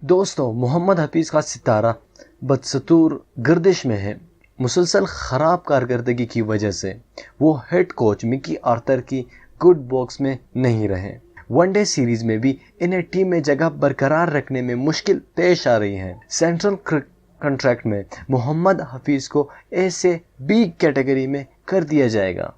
दोस्तों, मोहम्मद हफीज़ का सितारा बदस्तूर गर्दिश में है। मुसलसल ख़राब कारकर्दगी की वजह से वो हेड कोच मिकी आर्थर की गुड बॉक्स में नहीं रहे। वनडे सीरीज में भी इन्हें टीम में जगह बरकरार रखने में मुश्किल पेश आ रही है। सेंट्रल कॉन्ट्रैक्ट में मोहम्मद हफीज़ को ए से बी कैटेगरी में कर दिया जाएगा।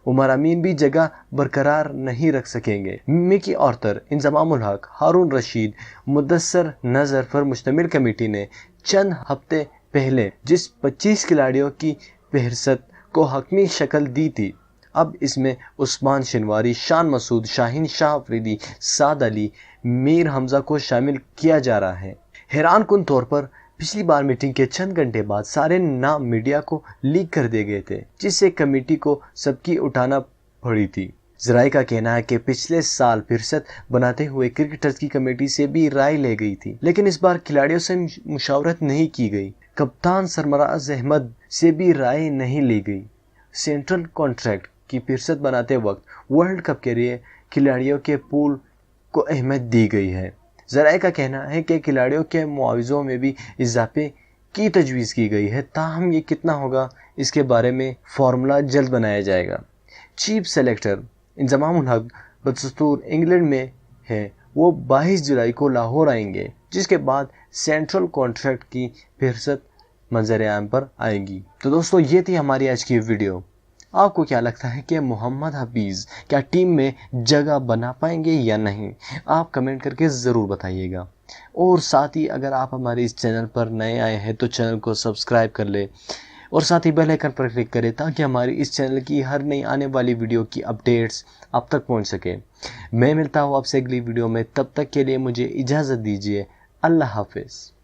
उमर अमीन भी जगह बरकरार नहीं रख सकेंगे। मिकी आर्थर, इंजमामुल हक, हारून रशीद, मुदस्सर नज़र पर मुश्तमिल कमेटी ने चंद हफ्ते पहले जिस 25 खिलाड़ियों की फहरिस्त को हकमी शक्ल दी थी, अब इसमें उस्मान शिनवारी, शान मसूद, शाहीन शाह अफरीदी, साद अली, मीर हमजा को शामिल किया जा रहा है। हैरान कुन तौर पर पिछली बार मीटिंग के चंद घंटे बाद सारे नाम मीडिया को लीक कर दिए गए थे, जिससे कमेटी को सबकी उठाना पड़ी थी। ज़राए का कहना है कि पिछले साल फहरिस्त बनाते हुए क्रिकेटर्स की कमेटी से भी राय ले गई थी, लेकिन इस बार खिलाड़ियों से मुशावरत नहीं की गई। कप्तान सरफराज अहमद से भी राय नहीं ली गई। सेंट्रल कॉन्ट्रैक्ट की फहरिस्त बनाते वक्त वर्ल्ड कप के लिए खिलाड़ियों के पूल को अहमियत दी गई है। ज़राए का कहना है कि खिलाड़ियों के मुआवज़ों में भी इजाफे की तजवीज़ की गई है, ताहम ये कितना होगा इसके बारे में फार्मूला जल्द बनाया जाएगा। चीफ सेलेक्टर इंजमामुल हक बदस्तूर इंग्लैंड में है, वो 22 जुलाई को लाहौर आएंगे, जिसके बाद सेंट्रल कॉन्ट्रैक्ट की फहरिस्त मंजर आम पर आएगी। तो दोस्तों, ये थी हमारी आज की वीडियो। आपको क्या लगता है कि मोहम्मद हफीज़ क्या टीम में जगह बना पाएंगे या नहीं? आप कमेंट करके ज़रूर बताइएगा। और साथ ही अगर आप हमारे इस चैनल पर नए आए हैं तो चैनल को सब्सक्राइब कर ले और साथ ही बेल आइकन पर क्लिक करें, ताकि हमारी इस चैनल की हर नई आने वाली वीडियो की अपडेट्स आप तक पहुंच सके। मैं मिलता हूं आपसे अगली वीडियो में, तब तक के लिए मुझे इजाज़त दीजिए। अल्लाह हाफिज़।